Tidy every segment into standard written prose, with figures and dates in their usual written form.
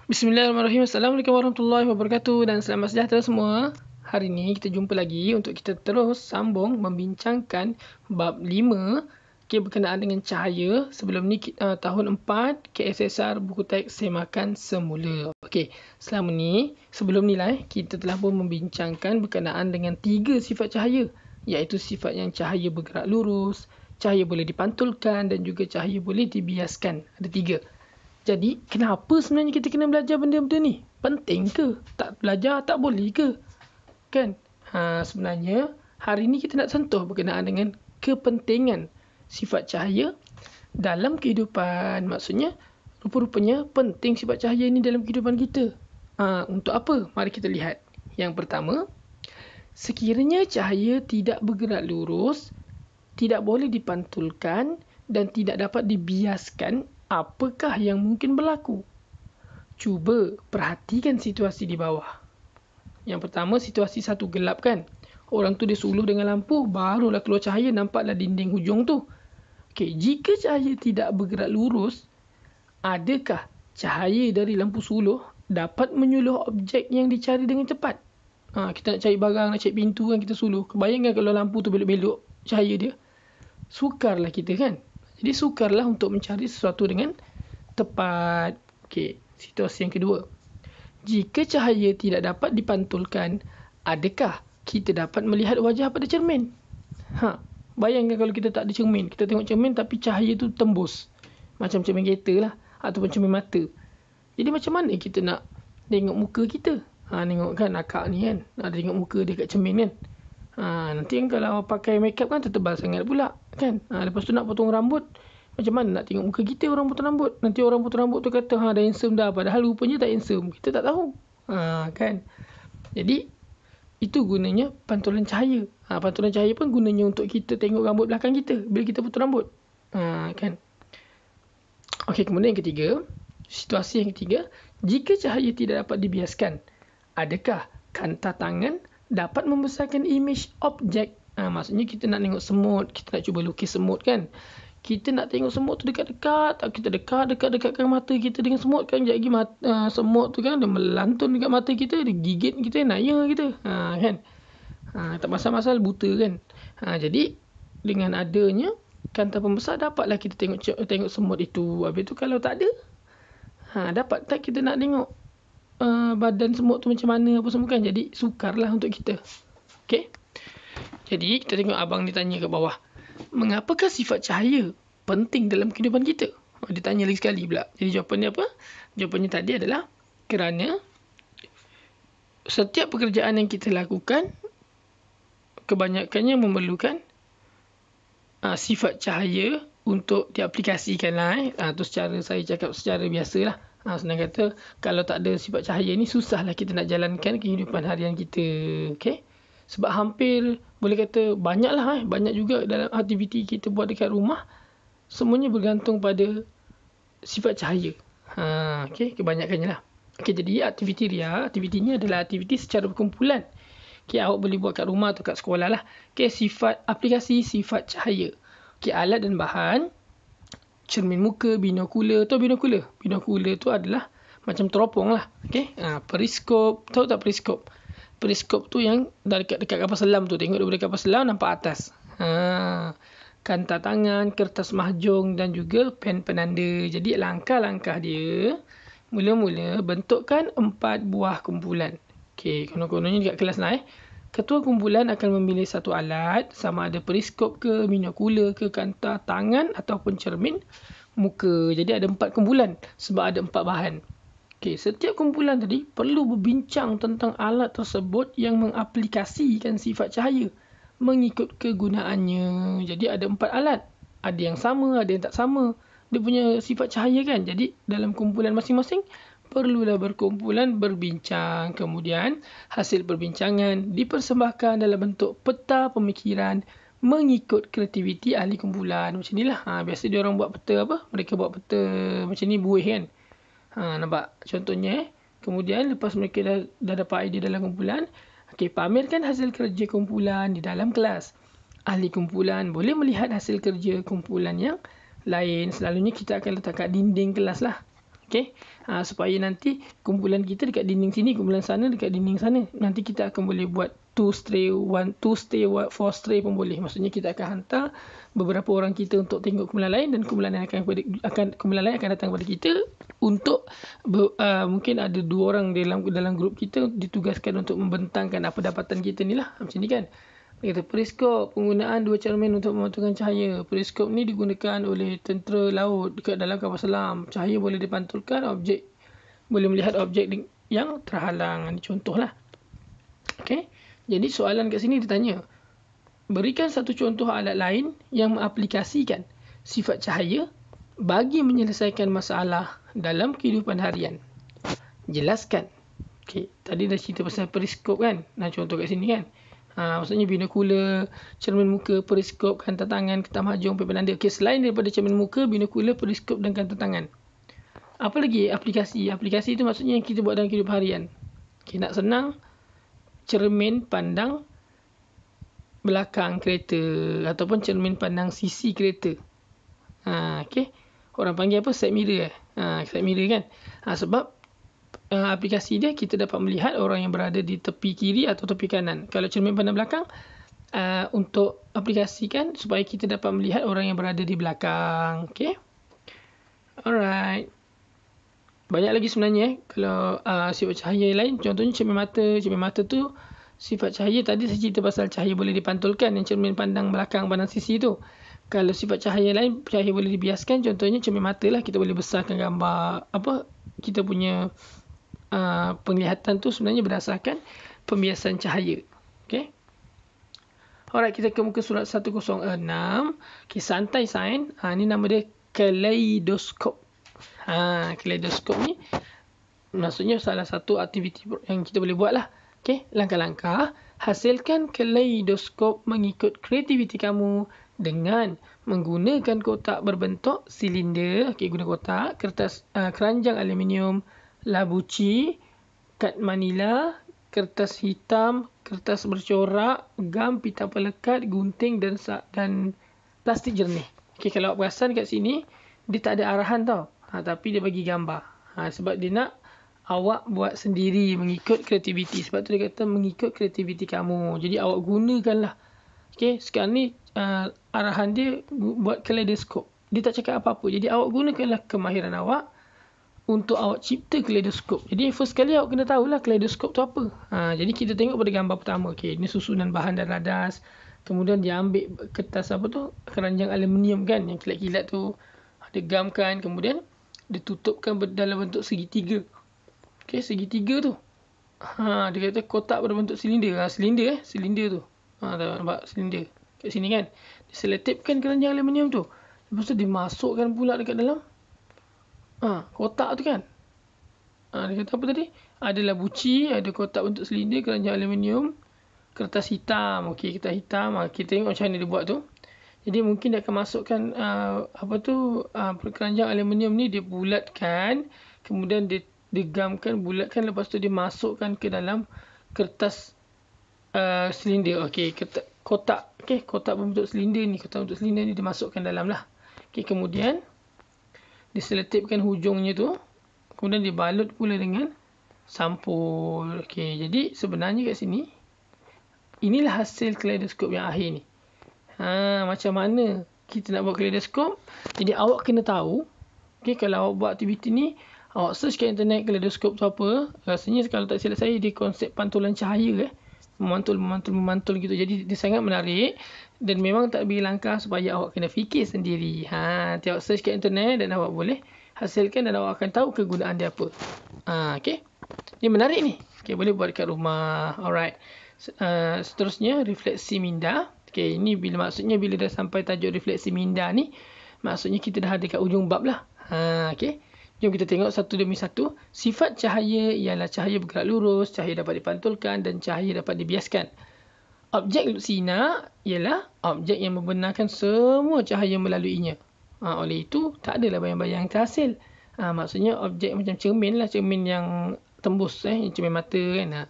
Bismillahirrahmanirrahim. Assalamualaikum warahmatullahi wabarakatuh dan selamat sejahtera semua. Hari ini kita jumpa lagi untuk kita terus sambung membincangkan bab 5 berkenaan dengan cahaya. Sebelum ni tahun 4 KSSR buku teks semakan semula. Sebelum ni kita telah pun membincangkan berkenaan dengan 3 sifat cahaya, iaitu sifat yang cahaya bergerak lurus, cahaya boleh dipantulkan dan juga cahaya boleh dibiaskan. Ada 3. Jadi, kenapa sebenarnya kita kena belajar benda-benda ni? Penting ke? Tak belajar, tak boleh ke? Kan? Sebenarnya, hari ni kita nak sentuh berkenaan dengan kepentingan sifat cahaya dalam kehidupan. Maksudnya, rupa-rupanya penting sifat cahaya ni dalam kehidupan kita. Untuk apa? Mari kita lihat. Yang pertama, sekiranya cahaya tidak bergerak lurus, tidak boleh dipantulkan dan tidak dapat dibiaskan, apakah yang mungkin berlaku? Cuba perhatikan situasi di bawah. Yang pertama, situasi satu gelap kan. Orang tu dia suluh dengan lampu, barulah keluar cahaya, nampaklah dinding hujung tu. Jika cahaya tidak bergerak lurus, adakah cahaya dari lampu suluh dapat menyuluh objek yang dicari dengan cepat? Kita nak cari barang, nak cari pintu kan, kita suluh. Bayangkan kalau lampu tu belok-belok cahaya dia. Sukarlah kita kan. Jadi sukarlah untuk mencari sesuatu dengan tepat. Situasi yang kedua. Jika cahaya tidak dapat dipantulkan, adakah kita dapat melihat wajah pada cermin? Bayangkan kalau kita tak ada cermin. Kita tengok cermin tapi cahaya tu tembus. Macam cermin kereta lah. Ataupun cermin mata. Jadi macam mana kita nak tengok muka kita? Tengok kan akak ni kan. Ada tengok muka dia kat cermin kan. Nanti kan kalau pakai make up kan tertebal sangat pula kan. Lepas tu nak potong rambut, macam mana nak tengok muka kita orang potong rambut? Nanti orang potong rambut tu kata dah handsome dah, padahal rupanya tak handsome. Kita tak tahu. Kan. Jadi itu gunanya pantulan cahaya. Pantulan cahaya pun gunanya untuk kita tengok rambut belakang kita bila kita potong rambut. Kan. Kemudian yang ketiga, situasi yang ketiga, jika cahaya tidak dapat dibiaskan, adakah kanta tangan dapat membesarkan imej objek? Maksudnya kita nak tengok semut, kita nak cuba lukis semut kan. Kita nak tengok semut tu dekat-dekat, kita dekat-dekatkan mata kita dengan semut kan. Jadi semut tu kan dia melantun dekat mata kita, dia gigit kita, naya kita. Kan. Tak pasal-pasal buta kan. Jadi dengan adanya kanta pembesar dapatlah kita tengok semut itu. Habis tu kalau tak ada, dapat tak kita nak tengok badan semut tu macam mana apa semua kan. Jadi sukarlah untuk kita. Jadi kita tengok abang ni tanya kat bawah, mengapakah sifat cahaya penting dalam kehidupan kita? Dia tanya lagi sekali pula. Jadi jawapannya apa? Jawapannya tadi adalah kerana setiap pekerjaan yang kita lakukan kebanyakannya memerlukan sifat cahaya untuk diaplikasikan lah. Tu secara saya cakap secara biasalah. Senang kata, kalau tak ada sifat cahaya ni, susahlah kita nak jalankan kehidupan harian kita. Sebab hampir, boleh kata banyak juga dalam aktiviti kita buat dekat rumah, semuanya bergantung pada sifat cahaya. Kebanyakannya lah. Jadi aktivitinya adalah aktiviti secara berkumpulan. Awak boleh buat kat rumah atau kat sekolah lah. Aplikasi sifat cahaya. Alat dan bahan, cermin muka, binokular. Tahu binokular? Binokular tu adalah macam teropong lah. Periskop. Tahu tak periskop? Periskop tu yang dekat kapal selam tu. Tengok daripada kapal selam nampak atas. Kanta tangan, kertas mahjong dan juga pen penanda. Jadi langkah-langkah dia, mula-mula bentukkan 4 buah kumpulan. Konon-kononnya dekat kelas lah. Ketua kumpulan akan memilih satu alat, sama ada periskop ke, binokular ke, kanta tangan ataupun cermin muka. Jadi ada 4 kumpulan sebab ada 4 bahan. Setiap kumpulan tadi perlu berbincang tentang alat tersebut yang mengaplikasikan sifat cahaya mengikut kegunaannya. Jadi ada 4 alat. Ada yang sama, ada yang tak sama. Dia punya sifat cahaya kan. Jadi dalam kumpulan masing-masing perlulah berkumpulan berbincang. Kemudian hasil perbincangan dipersembahkan dalam bentuk peta pemikiran mengikut kreativiti ahli kumpulan. Macam inilah. Biasa dia orang buat peta apa? Mereka buat peta macam ni buih kan. Nampak contohnya. Kemudian lepas mereka dah dapat idea dalam kumpulan, pamerkan hasil kerja kumpulan di dalam kelas. Ahli kumpulan boleh melihat hasil kerja kumpulan yang lain. Selalunya kita akan letak kat dinding kelas lah. Okey. Supaya nanti kumpulan kita dekat dinding sini, kumpulan sana dekat dinding sana. Nanti kita akan boleh buat 2 stray, 4 stray pun boleh. Maksudnya kita akan hantar beberapa orang kita untuk tengok kumpulan lain, dan kumpulan lain akan datang kepada kita untuk mungkin ada 2 orang dalam grup kita ditugaskan untuk membentangkan apa dapatan kita ni lah. Macam ni kan. Kata periskop, penggunaan 2 cermin untuk memantulkan cahaya. Periskop ni digunakan oleh tentera laut dekat dalam kapal selam. Cahaya boleh dipantulkan, boleh melihat objek yang terhalang. Ini contohlah. Okey. Jadi soalan kat sini ditanya, berikan satu contoh alat lain yang mengaplikasikan sifat cahaya bagi menyelesaikan masalah dalam kehidupan harian. Jelaskan. Okey, tadi dah cerita pasal periskop kan. Nah, contoh kat sini kan. Maksudnya binokular, cermin muka, periskop, kanta tangan, kertas mahjong, paper penanda. Okey, selain daripada cermin muka, binokular, periskop dan kanta tangan. Apa lagi aplikasi? Aplikasi itu maksudnya yang kita buat dalam kehidupan harian. Okey, nak senang, cermin pandang belakang kereta ataupun cermin pandang sisi kereta. Okey. Orang panggil apa? Side mirror. Side mirror kan. Sebab aplikasi dia kita dapat melihat orang yang berada di tepi kiri atau tepi kanan. Kalau cermin pandang belakang, untuk aplikasikan supaya kita dapat melihat orang yang berada di belakang. Okay. Alright. Banyak lagi sebenarnya. Kalau sifat cahaya lain, contohnya cermin mata. Cermin mata tu sifat cahaya tadi saya cerita pasal cahaya boleh dipantulkan, yang cermin pandang belakang, pandang sisi tu. Kalau sifat cahaya lain, cahaya boleh dibiaskan. Contohnya cermin mata lah, kita boleh besarkan gambar kita punya penglihatan tu sebenarnya berdasarkan pembiasan cahaya. Okay. Alright, kita ke muka surat 106. Okay, santai sains. Ni nama dia kaleidoskop. Kaleidoskop ni maksudnya salah satu aktiviti yang kita boleh buat lah. Okay, langkah-langkah. Hasilkan kaleidoskop mengikut kreativiti kamu dengan menggunakan kotak berbentuk silinder. Okay, guna kotak, kertas, keranjang aluminium, labuci, kad manila, kertas hitam, kertas bercorak, gam, pita pelekat, gunting dan plastik jernih. Okay, kalau awak perasan kat sini, dia tak ada arahan tau. Tapi dia bagi gambar. Sebab dia nak awak buat sendiri mengikut kreativiti. Sebab tu dia kata mengikut kreativiti kamu. Jadi awak gunakanlah. Okay, sekarang ni arahan dia buat kaleidoskop. Dia tak cakap apa-apa. Jadi awak gunakanlah kemahiran awak untuk awak cipta kaleidoskop. Jadi first kali awak kena tahulah kaleidoskop tu apa. Jadi kita tengok pada gambar pertama. Okay, ini susunan bahan dan radas. Kemudian dia ambil kertas keranjang aluminium kan, yang kilat-kilat tu. Dia gamkan, kemudian ditutupkan dalam bentuk segitiga. Okay, segitiga tu. Dia kata kotak berbentuk silinder. Silinder tu. Nampak silinder kat sini kan. Diselotipkan keranjang aluminium tu. Lepas tu dimasukkan pula dekat dalam kotak tu kan. Dia kata apa tadi? Ada labuci, ada kotak bentuk silinder, keranjang aluminium, kertas hitam. Okey, kertas hitam. Kita tengok macam mana dia buat tu. Jadi mungkin dia akan masukkan keranjang aluminium ni dia bulatkan, kemudian dia digamkan, bulatkan, lepas tu dia masukkan ke dalam kertas silinder. Okey, kotak. Okey, kotak berbentuk silinder ni, dia masukkan dalam lah. Okey, kemudian diselotipkan hujungnya tu, kemudian dibalut pula dengan sampul. Okey, jadi sebenarnya kat sini inilah hasil kaleidoskop yang akhir ni. Macam mana kita nak buat kaleidoskop? Jadi awak kena tahu. Okey, kalau awak buat aktiviti ni, awak search kat internet kaleidoskop tu apa. Rasanya kalau tak silap saya, dia konsep pantulan cahaya. Memantul gitu. Jadi dia sangat menarik dan memang tak beri langkah supaya awak kena fikir sendiri. Nanti awak search kat internet dan awak boleh hasilkan dan awak akan tahu kegunaan dia apa. Okey. Dia menarik ni. Okey, boleh buat dekat rumah. Alright. Seterusnya refleksi minda. Okey, ini maksudnya bila dah sampai tajuk refleksi minda ni, maksudnya kita dah ada kat ujung bab lah. Okey. Jom kita tengok satu demi satu. Sifat cahaya ialah cahaya bergerak lurus, cahaya dapat dipantulkan dan cahaya dapat dibiaskan. Objek luksina ialah objek yang membenarkan semua cahaya melaluinya. Oleh itu, tak adalah bayang-bayang terhasil. Maksudnya objek macam cermin lah, cermin yang tembus, yang cermin mata kan.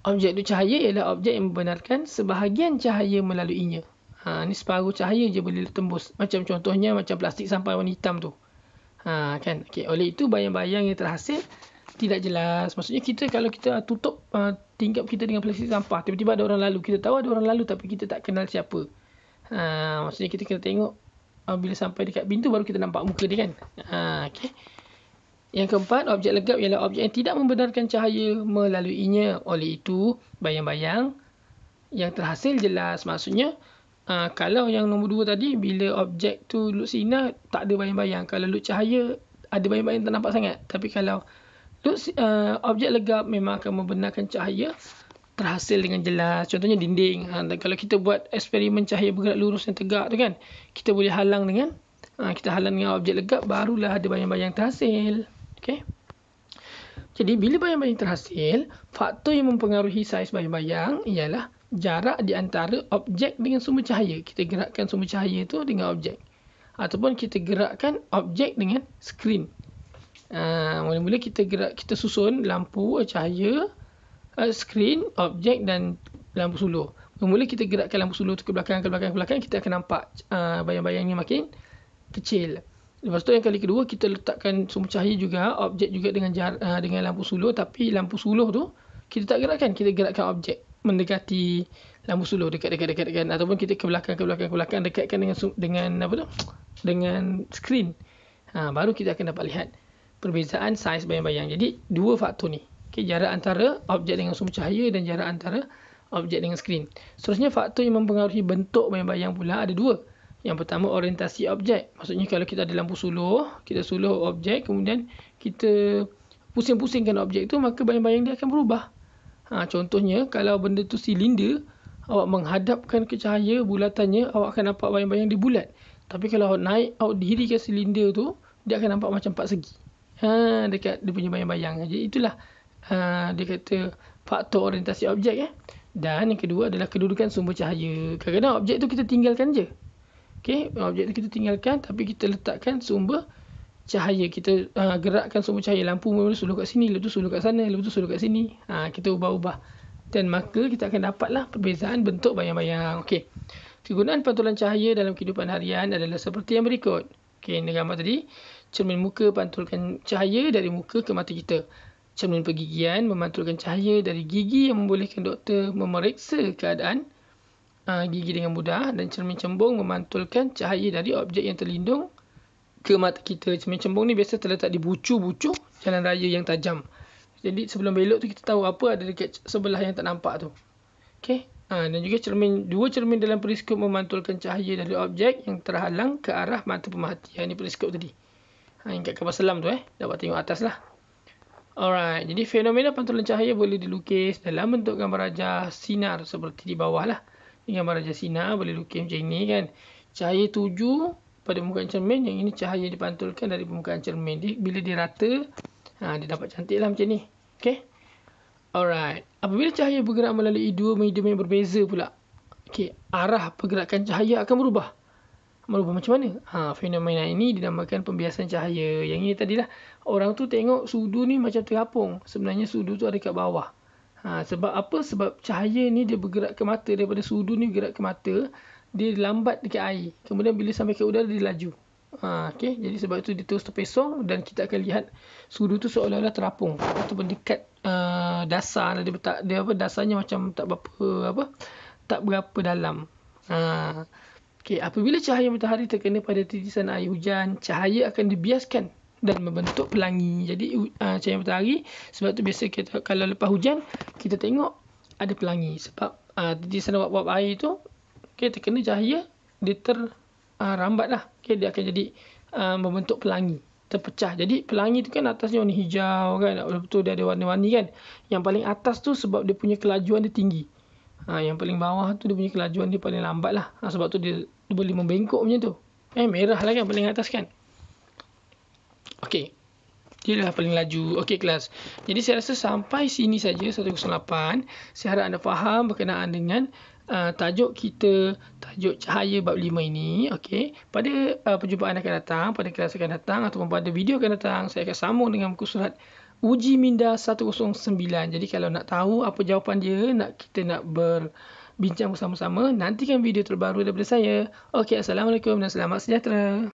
Objek tu cahaya ialah objek yang membenarkan sebahagian cahaya melaluinya. Ni separuh cahaya je boleh tembus. Macam contohnya macam plastik sampai warna hitam tu. Kan? Okey, oleh itu bayang-bayang yang terhasil tidak jelas. Maksudnya kalau kita tutup tingkap kita dengan plastik sampah, tiba-tiba ada orang lalu. Kita tahu ada orang lalu tapi kita tak kenal siapa. Maksudnya kita kena tengok bila sampai dekat pintu baru kita nampak muka dia kan. Okey. Yang keempat, objek legap ialah objek yang tidak membenarkan cahaya melaluinya. Oleh itu, bayang-bayang yang terhasil jelas. Maksudnya, kalau yang nombor 2 tadi, bila objek tu lut sinar, tak ada bayang-bayang. Kalau lut cahaya, ada bayang-bayang tak nampak sangat. Tapi kalau objek legap memang akan membenarkan cahaya terhasil dengan jelas. Contohnya dinding. Kalau kita buat eksperimen cahaya bergerak lurus yang tegak tu kan, kita boleh halang dengan objek legap, barulah ada bayang-bayang terhasil. Okay. Jadi bila bayang-bayang terhasil, faktor yang mempengaruhi saiz bayang-bayang ialah jarak di antara objek dengan sumber cahaya. Kita gerakkan sumber cahaya tu dengan objek. Ataupun kita gerakkan objek dengan skrin. Mula-mula kita susun lampu, cahaya, skrin, objek dan lampu suluh. Mula-mula kita gerakkan lampu suluh tu ke belakang, kita akan nampak bayang-bayang ni makin kecil. Lepas tu yang kali kedua, kita letakkan sumber cahaya juga, objek juga dengan lampu suluh. Tapi lampu suluh tu kita tak gerakkan, kita gerakkan objek mendekati lampu suluh, dekat. Ataupun kita ke belakang, dekatkan dengan skrin. Baru kita akan dapat lihat perbezaan saiz bayang-bayang. Jadi dua faktor ni. Okay, jarak antara objek dengan sumber cahaya dan jarak antara objek dengan skrin. Seterusnya faktor yang mempengaruhi bentuk bayang-bayang pula ada dua. Yang pertama, orientasi objek. Maksudnya kalau kita ada lampu suluh, kita suluh objek, kemudian kita pusing-pusingkan objek tu, maka bayang-bayang dia akan berubah. Contohnya, kalau benda tu silinder, awak menghadapkan ke cahaya bulatannya, awak akan nampak bayang-bayang dia bulat. Tapi kalau awak naik, awak dirikan silinder tu, dia akan nampak macam empat segi. Dekat dia punya bayang-bayang. Jadi itulah dia kata faktor orientasi objek. Dan yang kedua adalah kedudukan sumber cahaya. Kadang-kadang objek tu kita tinggalkan je. Okay, objek tu kita tinggalkan tapi kita letakkan sumber cahaya. Kita gerakkan sumber cahaya. Lampu mula suluh kat sini, lepas tu suluh kat sana, lepas tu suluh kat sini. Kita ubah-ubah. Dan maka kita akan dapatlah perbezaan bentuk bayang-bayang. Okay. Kegunaan pantulan cahaya dalam kehidupan harian adalah seperti yang berikut. Okay, ini gambar tadi. Cermin muka pantulkan cahaya dari muka ke mata kita. Cermin pergigian memantulkan cahaya dari gigi yang membolehkan doktor memeriksa keadaan gigi dengan mudah. Dan cermin cembung memantulkan cahaya dari objek yang terlindung ke mata kita. Cermin cembung ni biasa terletak di bucu-bucu jalan raya yang tajam. Jadi sebelum belok tu kita tahu apa ada dekat sebelah yang tak nampak tu. Okay. Dan juga dua cermin dalam periskop memantulkan cahaya dari objek yang terhalang ke arah mata pemerhati. Ini periskop tadi. Yang kat kapal selam tu dapat tengok atas lah. Alright. Jadi fenomena pantulan cahaya boleh dilukis dalam bentuk gambar rajah sinar seperti di bawah lah. Ini gambar rajah sinar boleh lukis macam ni kan. Cahaya tuju pada permukaan cermin. Yang ini cahaya dipantulkan dari permukaan cermin. Bila dia rata, dia dapat cantik lah macam ni. Okay. Alright. Apabila cahaya bergerak melalui dua medium yang berbeza pula, okay, arah pergerakan cahaya akan berubah. Merubah macam mana? Fenomena ini dinamakan pembiasan cahaya. Yang ini tadilah orang tu tengok sudu ni macam terapung. Sebenarnya sudu tu ada kat bawah. Sebab apa? Sebab cahaya ni dia bergerak ke mata. Daripada sudu ni bergerak ke mata, dia lambat dekat air. Kemudian bila sampai ke udara, dia laju. Okay? Jadi sebab itu dia terus terpesong dan kita akan lihat sudu tu seolah-olah terapung. Ataupun dekat dasar. Dasarnya macam tak berapa dalam. Okay, apabila cahaya matahari terkena pada titisan air hujan, cahaya akan dibiaskan dan membentuk pelangi. Jadi cahaya matahari, sebab tu biasa kita kalau lepas hujan kita tengok ada pelangi. Sebab titisan wap-wap air tu, okay, terkena cahaya, dia terrambat lah. Okay, dia akan jadi membentuk pelangi, terpecah. Jadi pelangi tu kan atasnya warna hijau kan, lepas tu dia ada warna-warni kan. Yang paling atas tu sebab dia punya kelajuan dia tinggi. Yang paling bawah tu dia punya kelajuan dia paling lambat lah. Sebab tu dia boleh membengkok macam tu. Merah lah kan paling atas kan. Okey. Dia lah paling laju. Okey kelas. Jadi saya rasa sampai sini saja 108. Saya harap anda faham berkenaan dengan tajuk cahaya bab 5 ini. Okey. Pada perjumpaan akan datang, pada kelas akan datang ataupun pada video akan datang, saya akan sambung dengan muka surat Uji Minda 109. Jadi kalau nak tahu apa jawapan dia, kita nak berbincang bersama-sama, nantikan video terbaru daripada saya. Okey, Assalamualaikum dan selamat sejahtera.